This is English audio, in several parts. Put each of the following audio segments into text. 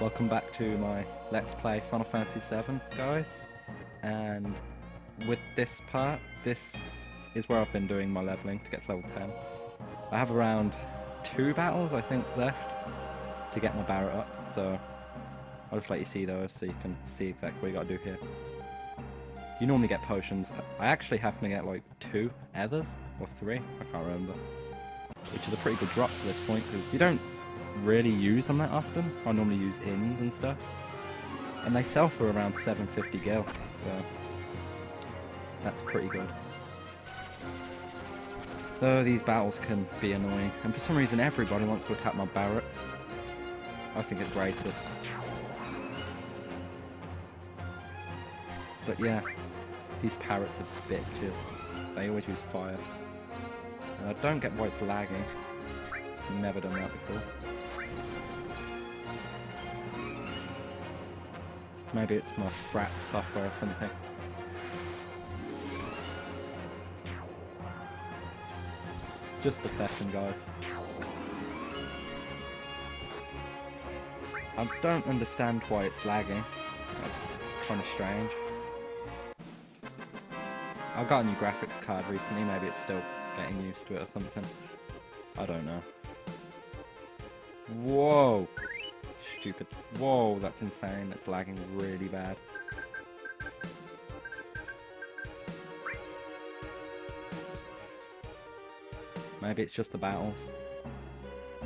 Welcome back to my Let's Play Final Fantasy VII, guys. And with this part, this is where I've been doing my leveling to get to level 10. I have around 2 battles, I think, left to get my Barret up, so I'll just let you see those so you can see exactly what you gotta do here. You normally get potions. I actually happen to get like 2 others, or 3, I can't remember. Which is a pretty good drop for this point, because you don't really use them that often. I normally use inns and stuff. And they sell for around 750 gil, so that's pretty good. Though these battles can be annoying, and for some reason everybody wants to attack my Barret. I think it's racist. But yeah, these parrots are bitches. They always use fire. And I don't get why it's lagging. Never done that before. Maybe it's my frat software or something. Just a second, guys. I don't understand why it's lagging. That's kind of strange. I got a new graphics card recently, maybe it's still getting used to it or something. I don't know. Whoa! Stupid. Whoa, that's insane. It's lagging really bad. Maybe it's just the battles.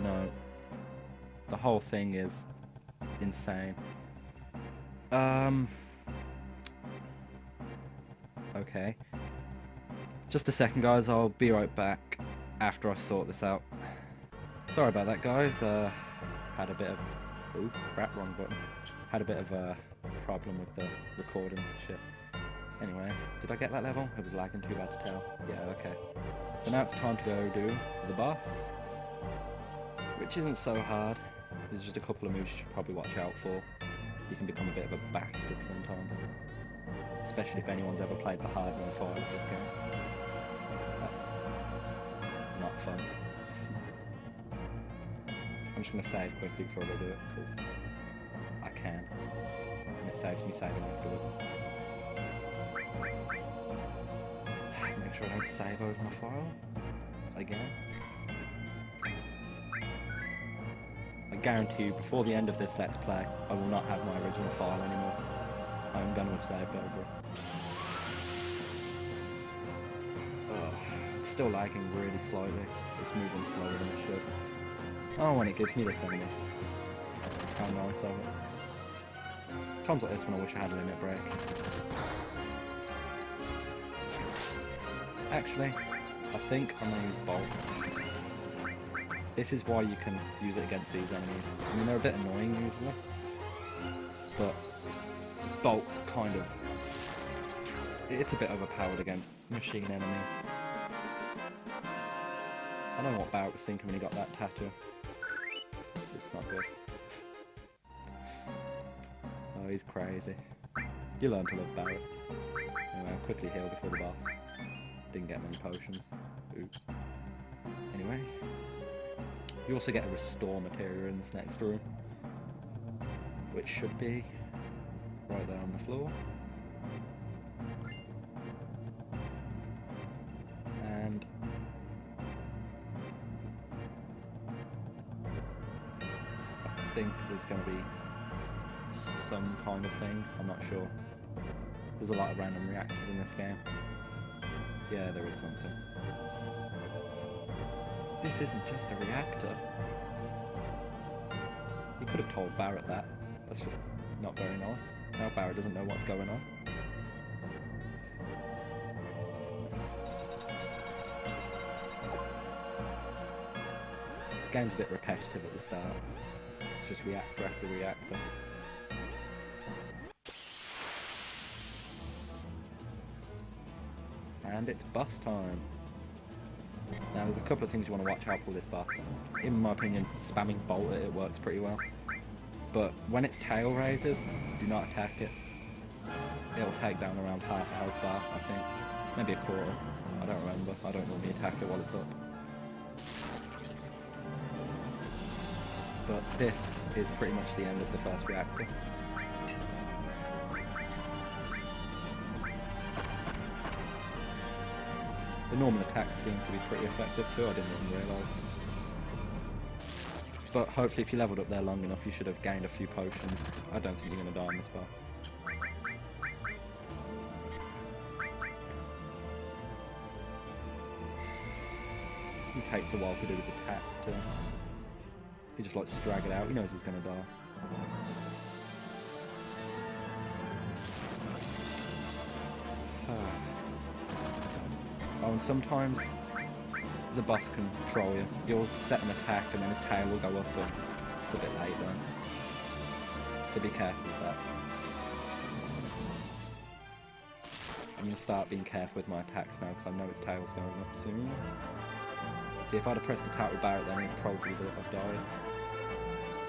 No. The whole thing is insane. Okay. Just a second, guys. I'll be right back after I sort this out. Sorry about that, guys. Had a bit of... Ooh, crap, wrong button. Had a bit of a problem with the recording shit. Anyway, did I get that level? It was lagging too bad to tell. Yeah, okay. So now it's time to go do the boss. Which isn't so hard. There's just a couple of moves you should probably watch out for. You can become a bit of a bastard sometimes. Especially if anyone's ever played the hard mode for this game. That's not fun. I'm just going to save quickly before I do it, because I can. And it saves me saving afterwards. Make sure I don't save over my file. Again. I guarantee you, before the end of this Let's Play, I will not have my original file anymore. I'm going to have saved over it. Ugh, it's still lagging really slowly. It's moving slower than it should. Oh, when it gives me this enemy. How nice of it. It's times like this when I wish I had a limit break. Actually, I think I'm going to use Bolt. This is why you can use it against these enemies. I mean, they're a bit annoying usually, but Bolt kind of... it's a bit overpowered against machine enemies. I don't know what Barret was thinking when he got that tattoo. It's not good. Oh, he's crazy. You learn to love Barret. Anyway, I'll quickly heal before the boss. Didn't get many potions. Oops. Anyway. You also get a restore materia in this next room. Which should be right there on the floor. And I think there's going to be some kind of thing, I'm not sure. There's a lot of random reactors in this game. Yeah, there is something. This isn't just a reactor. You could have told Barret that. That's just not very nice. Now Barret doesn't know what's going on. The game's a bit repetitive at the start. It's just reactor after reactor. And it's boss time. Now there's a couple of things you want to watch out for this boss. In my opinion, spamming Bolt it works pretty well. But when its tail raises, do not attack it. It'll take down around half a health bar, I think. Maybe a quarter. I don't remember. I don't normally attack it while it's up. But this is pretty much the end of the first reactor. The normal attacks seem to be pretty effective too, I didn't even realise. But hopefully if you leveled up there long enough you should have gained a few potions. I don't think you're going to die on this boss. He takes a while to do his attacks too. He just likes to drag it out, he knows he's going to die. Oh, and sometimes the boss can troll you. You'll set an attack and then his tail will go up, but it's a bit late then. So be careful with that. I'm going to start being careful with my attacks now because I know its tail's going up soon. See, if I'd have pressed attack with Barret then it probably would have died.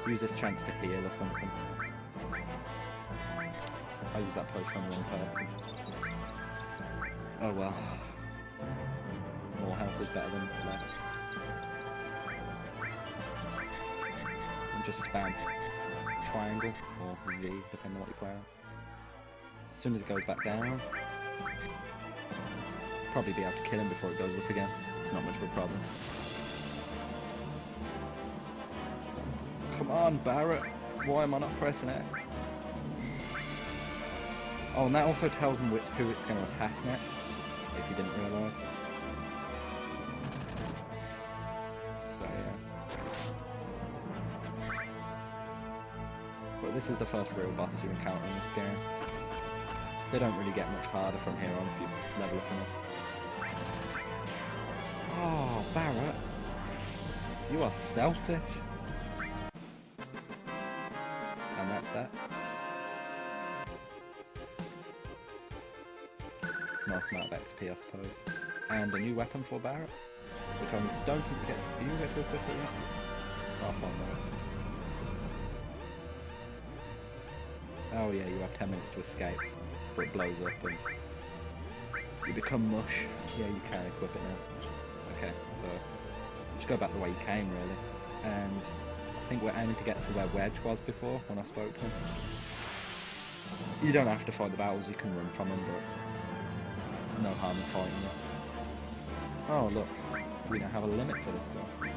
Use this chance to heal or something. I use that potion on the wrong person. Oh well. More health is better than less. And just spam triangle or V, depending on what you play on. As soon as it goes back down, probably be able to kill him before it goes up again. It's not much of a problem. Come on, Barret! Why am I not pressing X? Oh, and that also tells him who it's going to attack next, if you didn't realise. So yeah. But this is the first real boss you encounter in this game. They don't really get much harder from here on if you level up enough. Oh, Barret! You are selfish! And that's that. Nice amount of XP, I suppose. And a new weapon for Barret, which I don't think you get. Do you get to equip it yet? I'll find out. Oh yeah, you have 10 minutes to escape, but it blows up and you become mush. Yeah, you can equip it now. Okay, so just go back the way you came, really. And I think we're aiming to get to where Wedge was before, when I spoke to him. You don't have to fight the battles, you can run from them, but no harm in fighting it. Oh look, we don't have a limit for this guy.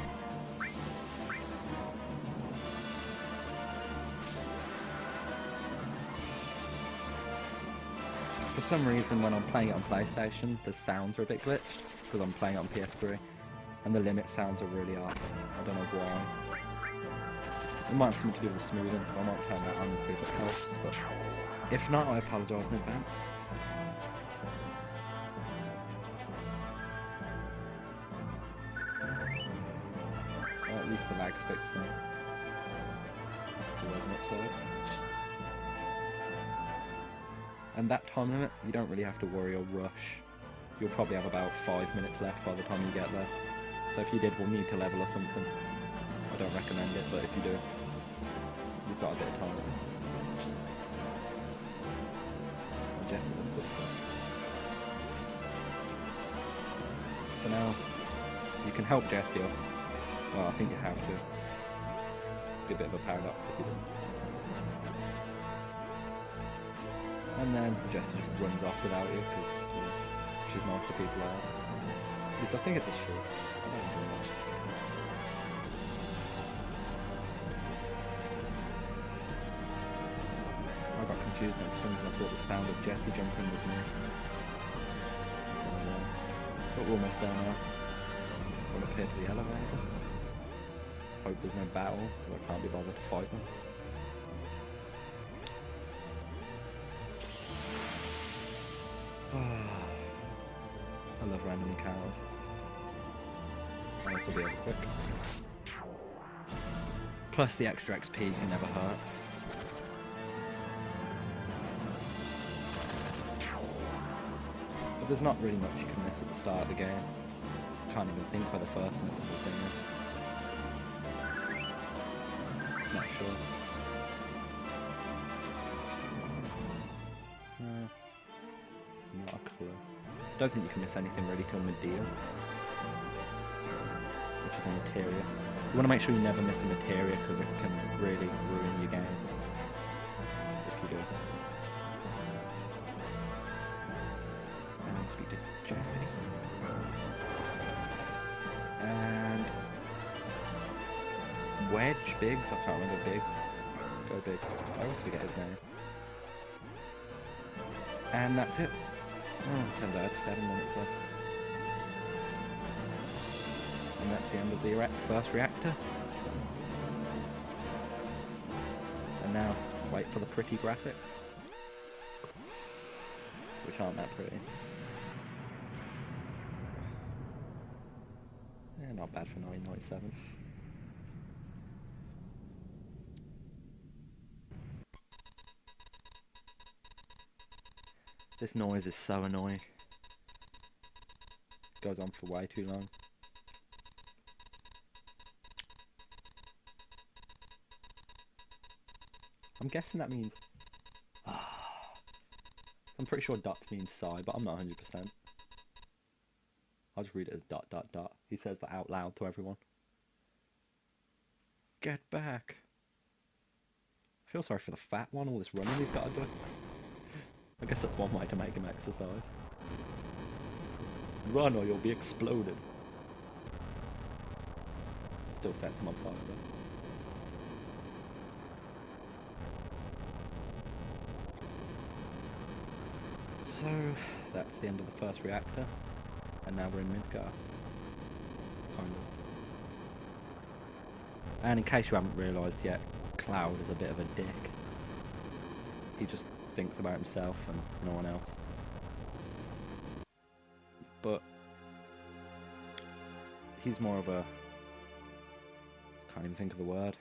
For some reason when I'm playing it on PlayStation, the sounds are a bit glitched, because I'm playing it on PS3, and the limit sounds are really off. I don't know why. It might have something to do with the smoothing, so I might turn that on and see if it helps, but if not, I apologise in advance. Well, at least the lag's fixed now. So there's an upside. And that time limit, you don't really have to worry or rush. You'll probably have about 5 minutes left by the time you get there. So if you did, we'll need to level or something. I don't recommend it, but if you do, you've got a bit of time. Jesse looks up stuff. So now, you can help Jesse up. Well, I think you have to. Be a bit of a paradox if you didn't. And then Jessie just runs off without you because she's nice to people out. At least I think it's a she. I don't know. I got confused and for some reason I thought the sound of Jessie jumping was me. But we're almost there now. We'll appear to the elevator. Hope there's no battles because I can't be bothered to fight them. I love random encounters. And this will be over quick. Plus the extra XP can never hurt. But there's not really much you can miss at the start of the game. Can't even think where the first missable thing is. Not sure. Not a clue. I don't think you can miss anything really till Medea, which is a materia. You want to make sure you never miss a materia because it can really ruin your game if you do. And speak to Jesse. And Wedge Biggs, I can't remember Biggs. Go Biggs. I always forget his name. And that's it. Oh, turns out I had 7 minutes left. And that's the end of the first reactor. And now, wait for the pretty graphics. Which aren't that pretty. Yeah, not bad for 1997. This noise is so annoying. It goes on for way too long. I'm guessing that means... I'm pretty sure dots means sigh, but I'm not 100%. I'll just read it as dot dot dot. He says that out loud to everyone. Get back. I feel sorry for the fat one, all this running he's got to do. I guess that's one way to make him exercise. Run or you'll be exploded. Still sets him on fire though. So, that's the end of the first reactor. And now we're in Midgar. Kind of. And in case you haven't realised yet, Cloud is a bit of a dick. He just thinks about himself and no one else. But he's more of a... can't even think of the word.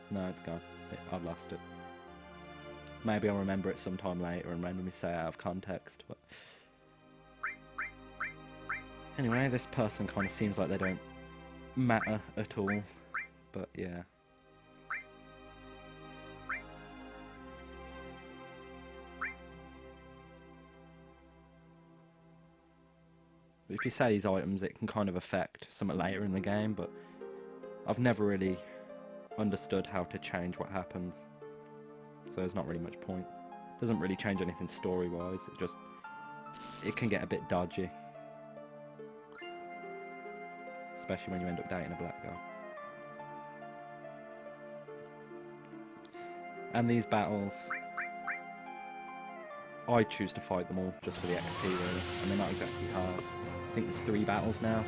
No, it's gone. I've lost it. Maybe I'll remember it sometime later and randomly say it out of context, but... Anyway, this person kind of seems like they don't matter at all, but yeah. If you say these items, it can kind of affect something later in the game, but I've never really understood how to change what happens. So there's not really much point. It doesn't really change anything story-wise, it can get a bit dodgy. Especially when you end up dating a black guy. And these battles, I choose to fight them all just for the XP really, and they're not exactly hard. I think there's 3 battles now.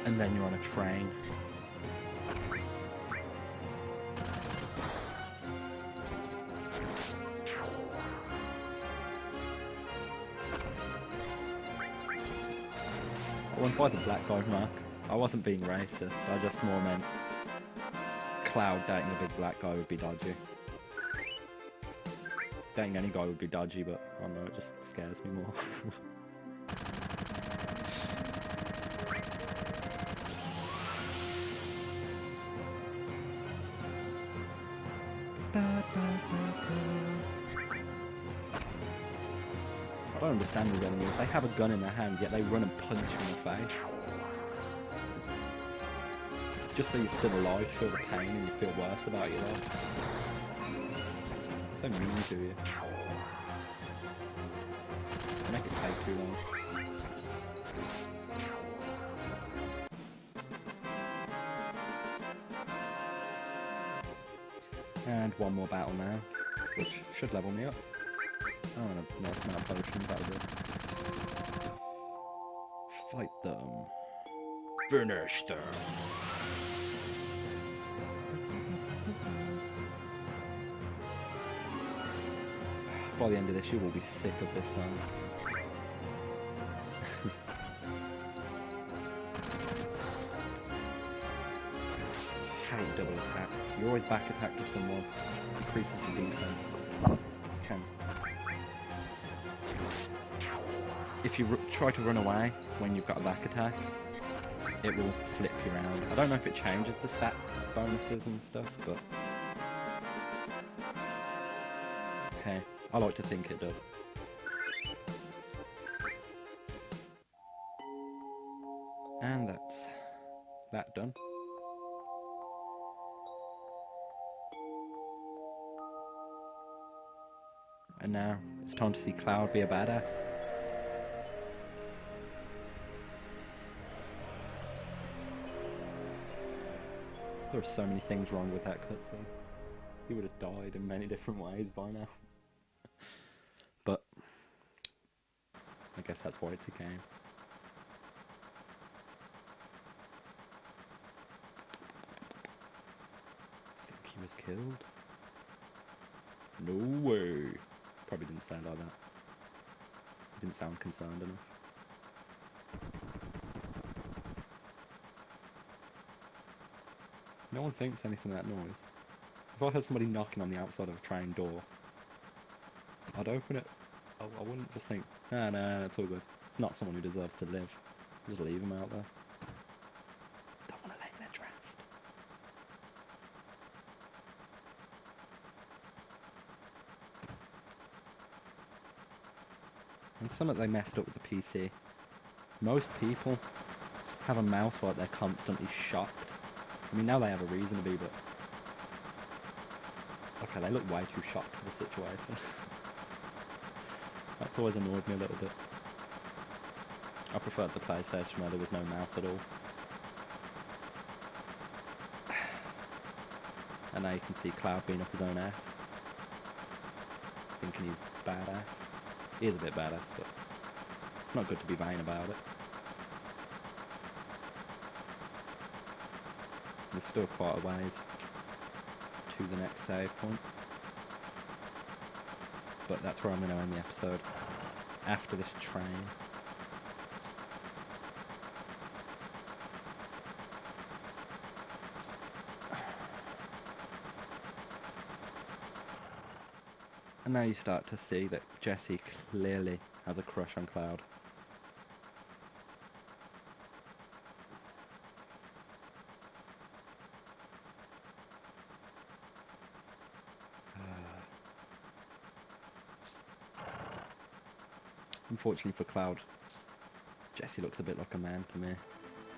And then you're on a train. I went by the black guy mark. I wasn't being racist, I just more meant Cloud dating a big black guy would be dodgy. Dating any guy would be dodgy, but I don't know, it just scares me more. I don't understand these enemies. They have a gun in their hand, yet they run and punch you in the face. Just so you're still alive, feel the pain, and you feel worse about your life. So mean to you. They make it take too long. And one more battle now, which should level me up. Oh, and a nice amount of potions, that'll do. Fight them. Finish them. By the end of this, you will be sick of this song. Hate double attacks. You always back attack to someone. Increases your defense. If you try to run away when you've got a back attack, it will flip you around. I don't know if it changes the stat bonuses and stuff, but... okay, I like to think it does. And that's that done. And now it's time to see Cloud be a badass. There are so many things wrong with that cutscene. He would have died in many different ways by now. But I guess that's why it's a game. I think he was killed. No way. Probably didn't sound like that. Didn't sound concerned enough. No one thinks anything of that noise. If I heard somebody knocking on the outside of a train door, I'd open it. I wouldn't just think, no, it's all good. It's not someone who deserves to live. Just leave him out there. Don't want to let in a draft. And something they messed up with the PC. Most people have a mouth like they're constantly shocked. I mean, now they have a reason to be, but... okay, they look way too shocked for the situation. That's always annoyed me a little bit. I preferred the PlayStation where there was no mouth at all. And now you can see Cloud being up his own ass. Thinking he's badass. He is a bit badass, but it's not good to be vain about it. There's still quite a ways to the next save point. But that's where I'm going to end the episode. After this train. And now you start to see that Jessie clearly has a crush on Cloud. Unfortunately for Cloud, Jessie looks a bit like a man to me.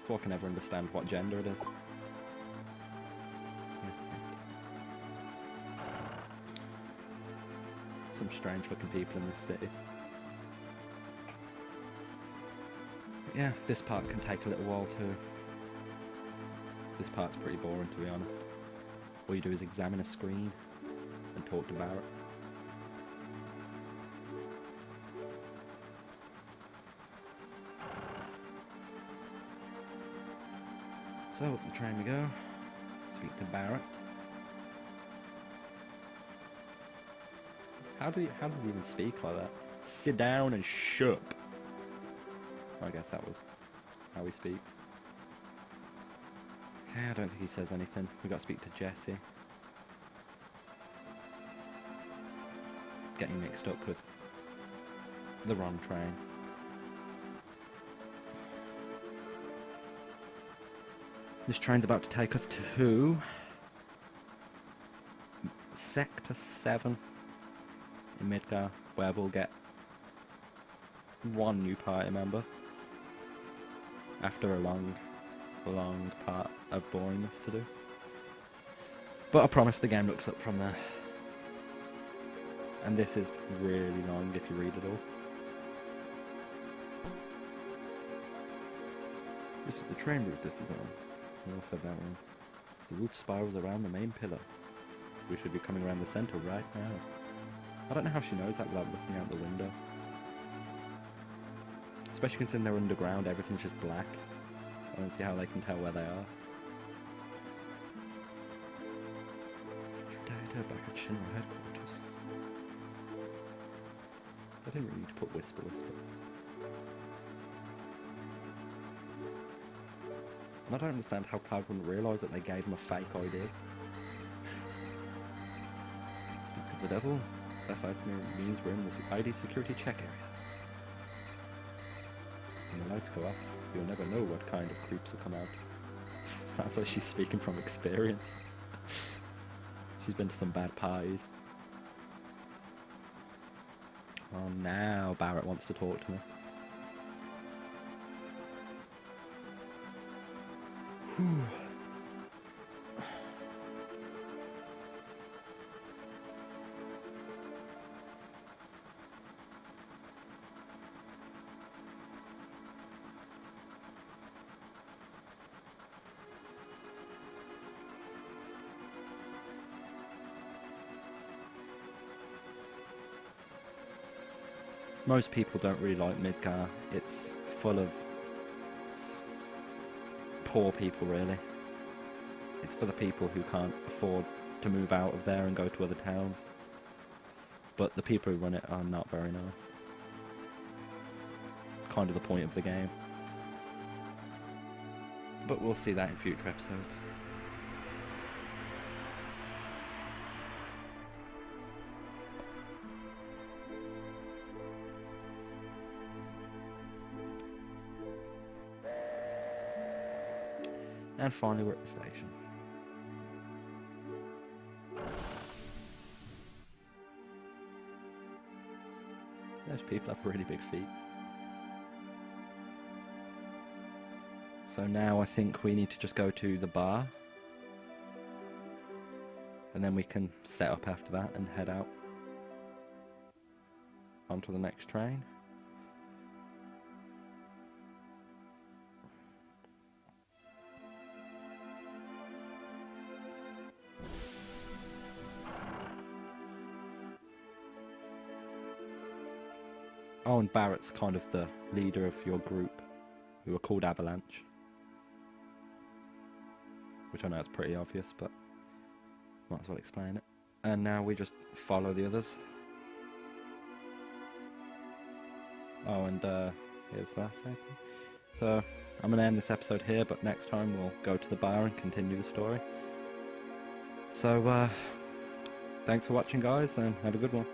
So I can never understand what gender it is. Some strange looking people in this city. But yeah, this part can take a little while too. This part's pretty boring, to be honest. All you do is examine a screen and talk to Barrett. So up the train we go. Speak to Barrett. How does he even speak like that? Sit down and shut up. I guess that was how he speaks. Okay, I don't think he says anything. We got to speak to Jessie. Getting mixed up with the wrong train. This train's about to take us to Sector 7 in Midgar, where we'll get one new party member after a long part of boringness to do. But I promise the game looks up from there. And this is really long if you read it all. This is the train route this is on. I said that one. The route spirals around the main pillar. We should be coming around the centre right now. I don't know how she knows that without looking out the window. Especially considering they're underground, everything's just black. I don't see how they can tell where they are. Data back at Shinra headquarters. I didn't really need to put whisper. And I don't understand how Cloud wouldn't realise that they gave him a fake ID. Speak of the devil, that means we're in the ID security check area. When the lights go off, you'll never know what kind of creeps will come out. Sounds like she's speaking from experience. She's been to some bad parties. Oh, now Barrett wants to talk to me. Whew. Most people don't really like Midgar. It's full of poor people, really. It's for the people who can't afford to move out of there and go to other towns. But the people who run it are not very nice. Kind of the point of the game. But we'll see that in future episodes. And finally we're at the station. Those people have really big feet. So now I think we need to just go to the bar. And then we can set up after that and head out onto the next train. Oh, and Barrett's kind of the leader of your group, who are called Avalanche. Which I know is pretty obvious, but might as well explain it. And now we just follow the others. Oh, and here's the last segment. So, I'm going to end this episode here, but next time we'll go to the bar and continue the story. So, thanks for watching, guys, and have a good one.